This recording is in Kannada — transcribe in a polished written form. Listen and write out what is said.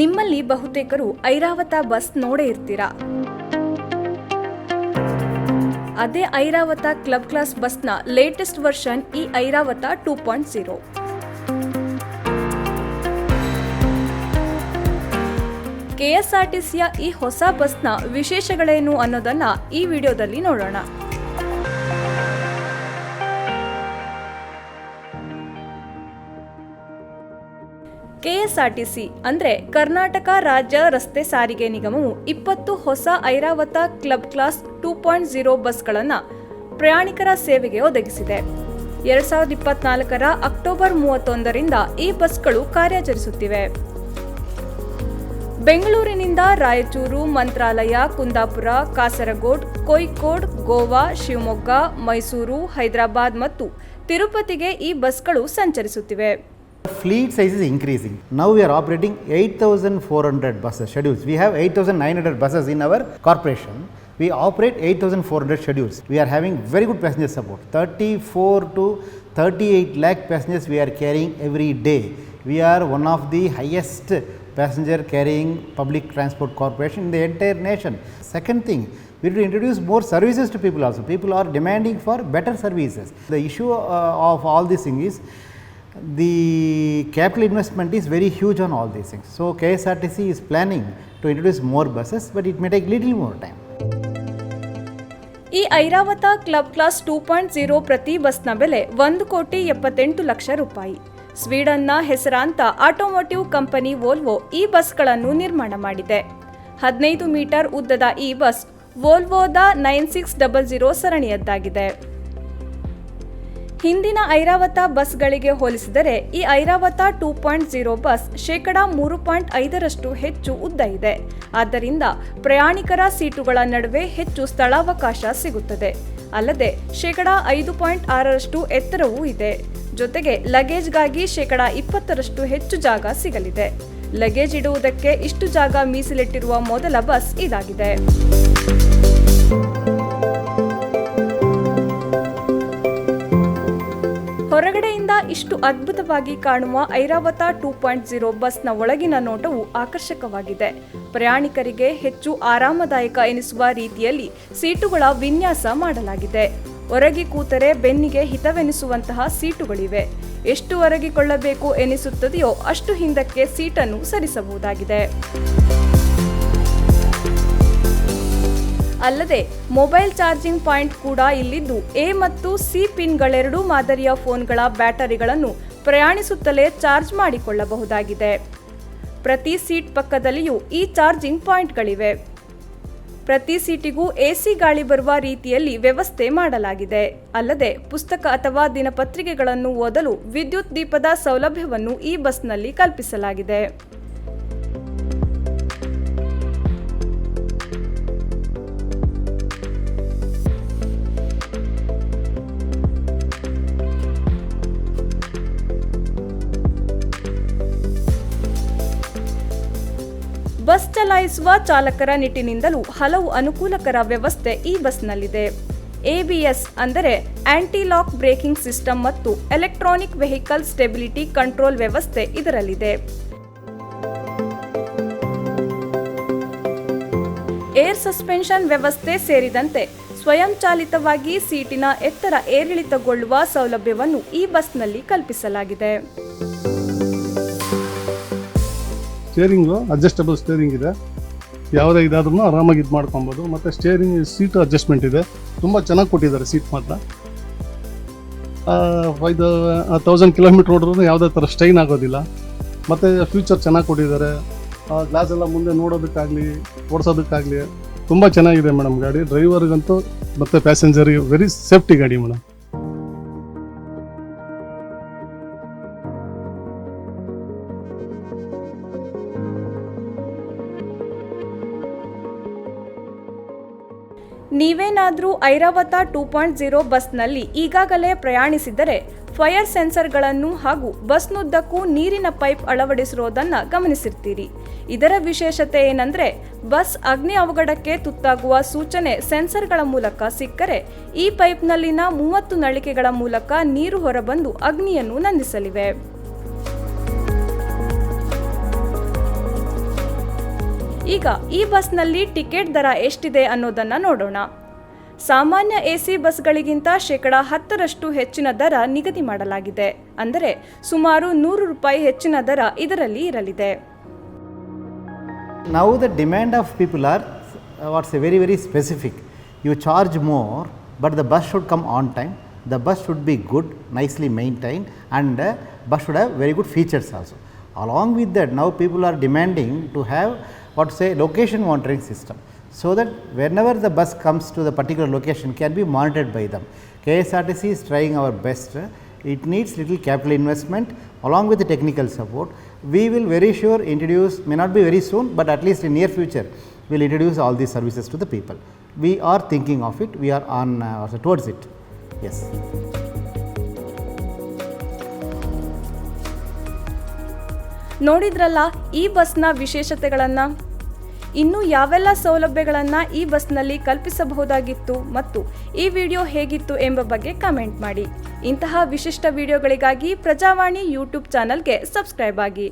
ನಿಮ್ಮಲ್ಲಿ ಬಹುತೇಕರು ಐರಾವತ ಬಸ್ ನೋಡೇ ಇರ್ತೀರಾ. ಅದೇ ಐರಾವತ ಕ್ಲಬ್ ಕ್ಲಾಸ್ ಬಸ್ನ ಲೇಟೆಸ್ಟ್ ವರ್ಷನ್ ಈ ಐರಾವತ 2.0. ಕೆಎಸ್ಆರ್ಟಿಸಿಯ ಈ ಹೊಸ ಬಸ್ನ ವಿಶೇಷಗಳೇನು ಅನ್ನೋದನ್ನ ಈ ವಿಡಿಯೋದಲ್ಲಿ ನೋಡೋಣ. ಕೆಎಸ್ಆರ್ಟಿಸಿ ಅಂದ್ರೆ ಕರ್ನಾಟಕ ರಾಜ್ಯ ರಸ್ತೆ ಸಾರಿಗೆ ನಿಗಮವು 20 ಹೊಸ ಐರಾವತ ಕ್ಲಬ್ ಕ್ಲಾಸ್ 2.0 ಬಸ್ಗಳನ್ನು ಪ್ರಯಾಣಿಕರ ಸೇವೆಗೆ ಒದಗಿಸಿದೆ. 2024 ಅಕ್ಟೋಬರ್ 31ರಿಂದ ಈ ಬಸ್ಗಳು ಕಾರ್ಯಾಚರಿಸುತ್ತಿವೆ. ಬೆಂಗಳೂರಿನಿಂದ ರಾಯಚೂರು, ಮಂತ್ರಾಲಯ, ಕುಂದಾಪುರ, ಕಾಸರಗೋಡ್, ಕೋಯಿಕೋಡ್, ಗೋವಾ, ಶಿವಮೊಗ್ಗ, ಮೈಸೂರು, ಹೈದರಾಬಾದ್ ಮತ್ತು ತಿರುಪತಿಗೆ ಈ ಬಸ್ಗಳು ಸಂಚರಿಸುತ್ತಿವೆ. Fleet size is increasing. Now we are operating 8,400 buses schedules. We have 8,900 buses in our corporation. We operate 8,400 schedules. We are having very good passenger support. 34 to 38 lakh passengers we are carrying every day. We are one of the highest passenger carrying public transport corporation in the entire nation. Second thing, we need to introduce more services to people also. People are demanding for better services. The issue of all this thing is the capital investment is very huge on all these things. So KSRTC is planning to introduce more buses, but it may take little more time. ಈ ಐರಾವತ ಕ್ಲಬ್ ಕ್ಲಾಸ್ 2.0 ಪ್ರತಿ ಬಸ್ನ ಬೆಲೆ 1,78,00,000 ರೂಪಾಯಿ. ಸ್ವೀಡನ್ನ ಹೆಸರಾಂತ ಆಟೋಮೋಟಿವ್ ಕಂಪನಿ ವೋಲ್ವೋ ಈ ಬಸ್ಗಳನ್ನು ನಿರ್ಮಾಣ ಮಾಡಿದೆ. 15 ಮೀಟರ್ ಉದ್ದದ ಈ ಬಸ್ ವೋಲ್ವೋದ 9600 ಸರಣಿಯದ್ದಾಗಿದೆ. ಹಿಂದಿನ ಐರಾವತ ಬಸ್ಗಳಿಗೆ ಹೋಲಿಸಿದರೆ ಈ ಐರಾವತ 2.0 ಬಸ್ ಶೇಕಡಾ 3.5ರಷ್ಟು ಹೆಚ್ಚು ಉದ್ದ ಇದೆ. ಆದ್ದರಿಂದ ಪ್ರಯಾಣಿಕರ ಸೀಟುಗಳ ನಡುವೆ ಹೆಚ್ಚು ಸ್ಥಳಾವಕಾಶ ಸಿಗುತ್ತದೆ. ಅಲ್ಲದೆ ಶೇಕಡಾ 5.6ರಷ್ಟು ಎತ್ತರವೂ ಇದೆ. ಜೊತೆಗೆ ಲಗೇಜ್ಗಾಗಿ ಶೇಕಡಾ 20ರಷ್ಟು ಹೆಚ್ಚು ಜಾಗ ಸಿಗಲಿದೆ. ಲಗೇಜ್ ಇಡುವುದಕ್ಕೆ ಇಷ್ಟು ಜಾಗ ಮೀಸಲಿಟ್ಟಿರುವ ಮೊದಲ ಬಸ್ ಇದಾಗಿದೆ. ಹೊರಗಡೆಯಿಂದ ಇಷ್ಟು ಅದ್ಭುತವಾಗಿ ಕಾಣುವ ಐರಾವತ 2.0 ಬಸ್ನ ಒಳಗಿನ ನೋಟವು ಆಕರ್ಷಕವಾಗಿದೆ. ಪ್ರಯಾಣಿಕರಿಗೆ ಹೆಚ್ಚು ಆರಾಮದಾಯಕ ಎನಿಸುವ ರೀತಿಯಲ್ಲಿ ಸೀಟುಗಳ ವಿನ್ಯಾಸ ಮಾಡಲಾಗಿದೆ. ಒರಗಿ ಕೂತರೆ ಬೆನ್ನಿಗೆ ಹಿತವೆನಿಸುವಂತಹ ಸೀಟುಗಳಿವೆ. ಎಷ್ಟು ಒರಗಿಕೊಳ್ಳಬೇಕು ಎನಿಸುತ್ತದೆಯೋ ಅಷ್ಟು ಹಿಂದಕ್ಕೆ ಸೀಟನ್ನು ಸರಿಸಬಹುದಾಗಿದೆ. ಅಲ್ಲದೆ ಮೊಬೈಲ್ ಚಾರ್ಜಿಂಗ್ ಪಾಯಿಂಟ್ ಕೂಡ ಇಲ್ಲಿದ್ದು ಎ ಮತ್ತು ಸಿ ಪಿನ್ಗಳೆರಡೂ ಮಾದರಿಯ ಫೋನ್ಗಳ ಬ್ಯಾಟರಿಗಳನ್ನು ಪ್ರಯಾಣಿಸುತ್ತಲೇ ಚಾರ್ಜ್ ಮಾಡಿಕೊಳ್ಳಬಹುದಾಗಿದೆ. ಪ್ರತಿ ಸೀಟ್ ಪಕ್ಕದಲ್ಲಿಯೂ ಈ ಚಾರ್ಜಿಂಗ್ ಪಾಯಿಂಟ್ಗಳಿವೆ. ಪ್ರತಿ ಸೀಟಿಗೂ ಎಸಿ ಗಾಳಿ ಬರುವ ರೀತಿಯಲ್ಲಿ ವ್ಯವಸ್ಥೆ ಮಾಡಲಾಗಿದೆ. ಅಲ್ಲದೆ ಪುಸ್ತಕ ಅಥವಾ ದಿನಪತ್ರಿಕೆಗಳನ್ನು ಓದಲು ವಿದ್ಯುತ್ ದೀಪದ ಸೌಲಭ್ಯವನ್ನು ಈ ಬಸ್ನಲ್ಲಿ ಕಲ್ಪಿಸಲಾಗಿದೆ. ಬಸ್ ಚಲಾಯಿಸುವ ಚಾಲಕರ ನಿಟ್ಟಿನಿಂದಲೂ ಹಲವು ಅನುಕೂಲಕರ ವ್ಯವಸ್ಥೆ ಈ ಬಸ್ನಲ್ಲಿದೆ. ABS ಅಂದರೆ ಆಂಟಿ ಲಾಕ್ ಬ್ರೇಕಿಂಗ್ ಸಿಸ್ಟಮ್ ಮತ್ತು ಎಲೆಕ್ಟ್ರಾನಿಕ್ ವೆಹಿಕಲ್ ಸ್ಟೆಬಿಲಿಟಿ ಕಂಟ್ರೋಲ್ ವ್ಯವಸ್ಥೆ ಇದರಲ್ಲಿದೆ. ಏರ್ ಸಸ್ಪೆನ್ಷನ್ ವ್ಯವಸ್ಥೆ ಸೇರಿದಂತೆ ಸ್ವಯಂಚಾಲಿತವಾಗಿ ಸೀಟಿನ ಎತ್ತರ ಏರಿಳಿತಗೊಳ್ಳುವ ಸೌಲಭ್ಯವನ್ನು ಈ ಬಸ್ನಲ್ಲಿ ಕಲ್ಪಿಸಲಾಗಿದೆ. ಸ್ಟೇರಿಂಗು ಅಡ್ಜಸ್ಟಬಲ್ ಸ್ಟೇರಿಂಗ್ ಇದೆ. ಯಾವುದೇ ಇದಾದ್ರೂ ಆರಾಮಾಗಿ ಇದು ಮಾಡ್ಕೊಬೋದು. ಮತ್ತು ಸ್ಟೇರಿಂಗ್ ಸೀಟ್ ಅಡ್ಜಸ್ಟ್ಮೆಂಟ್ ಇದೆ. ತುಂಬ ಚೆನ್ನಾಗಿ ಕೊಟ್ಟಿದ್ದಾರೆ ಸೀಟ್ ಮಾತ್ರ. 1000 ಕಿಲೋಮೀಟ್ರ್ ಓಡಿದ್ರೂ ಯಾವುದೇ ಥರ ಸ್ಟೈನ್ ಆಗೋದಿಲ್ಲ. ಮತ್ತು ಫ್ಯೂಚರ್ ಚೆನ್ನಾಗಿ ಕೊಟ್ಟಿದ್ದಾರೆ. ಗ್ಲಾಸ್ ಎಲ್ಲ ಮುಂದೆ ನೋಡೋದಕ್ಕಾಗಲಿ ಓಡಿಸೋದಕ್ಕಾಗಲಿ ತುಂಬ ಚೆನ್ನಾಗಿದೆ ಮೇಡಮ್ ಗಾಡಿ. ಡ್ರೈವರ್ಗಂತೂ ಮತ್ತು ಪ್ಯಾಸೆಂಜರಿಗೆ ವೆರಿ ಸೇಫ್ಟಿ ಗಾಡಿ ಮೇಡಮ್. ನೀವೇನಾದರೂ ಐರಾವತ 2.0 ಬಸ್ನಲ್ಲಿ ಈಗಾಗಲೇ ಪ್ರಯಾಣಿಸಿದರೆ ಫೈರ್ ಸೆನ್ಸರ್ಗಳನ್ನು ಹಾಗೂ ಬಸ್ನುದ್ದಕ್ಕೂ ನೀರಿನ ಪೈಪ್ ಅಳವಡಿಸಿರೋದನ್ನು ಗಮನಿಸಿರ್ತೀರಿ. ಇದರ ವಿಶೇಷತೆ ಏನಂದ್ರೆ ಬಸ್ ಅಗ್ನಿ ಅವಘಡಕ್ಕೆ ತುತ್ತಾಗುವ ಸೂಚನೆ ಸೆನ್ಸರ್ಗಳ ಮೂಲಕ ಸಿಕ್ಕರೆ ಈ ಪೈಪ್ನಲ್ಲಿನ 30 ನಳಿಕೆಗಳ ಮೂಲಕ ನೀರು ಹೊರಬಂದು ಅಗ್ನಿಯನ್ನು ನಂದಿಸಲಿವೆ. ಈಗ ಈ ಬಸ್ನಲ್ಲಿ ಟಿಕೆಟ್ ದರ ಎಷ್ಟಿದೆ ಅನ್ನೋದನ್ನು ನೋಡೋಣ. ಸಾಮಾನ್ಯ AC ಬಸ್ಗಳಿಗಿಂತ 10% ಹೆಚ್ಚಿನ ದರ ನಿಗದಿ ಮಾಡಲಾಗಿದೆ. ಅಂದರೆ ಸುಮಾರು ₹100 ಹೆಚ್ಚಿನ ದರ ಇದರಲ್ಲಿ ಇರಲಿದೆ. Now the demand of people are very specific. You charge more, but the bus should come on time. The bus should be good, nicely maintained, and bus should have very good features also. Along with that, now people are demanding to have location monitoring system, so that whenever the bus comes to the particular location can be monitored by them. KSRTC is trying our best. It needs little capital investment along with the technical support. We will very sure introduce, may not be very soon, but at least in near future we will introduce all these services to the people. We are thinking of it, we are on towards it. Yes. ನೋಡಿದ್ರಲ್ಲ ಈ ಬಸ್ನ ವಿಶೇಷತೆಗಳನ್ನು. ಇನ್ನು ಯಾವೆಲ್ಲ ಸೌಲಭ್ಯಗಳನ್ನು ಈ ಬಸ್ನಲ್ಲಿ ಕಲ್ಪಿಸಬಹುದಾಗಿತ್ತು ಮತ್ತು ಈ ವಿಡಿಯೋ ಹೇಗಿತ್ತು ಎಂಬ ಬಗ್ಗೆ ಕಮೆಂಟ್ ಮಾಡಿ. ಇಂತಹ ವಿಶಿಷ್ಟ ವಿಡಿಯೋಗಳಿಗಾಗಿ ಪ್ರಜಾವಾಣಿ ಯೂಟ್ಯೂಬ್ ಚಾನಲ್ಗೆ ಸಬ್ಸ್ಕ್ರೈಬ್ ಆಗಿ.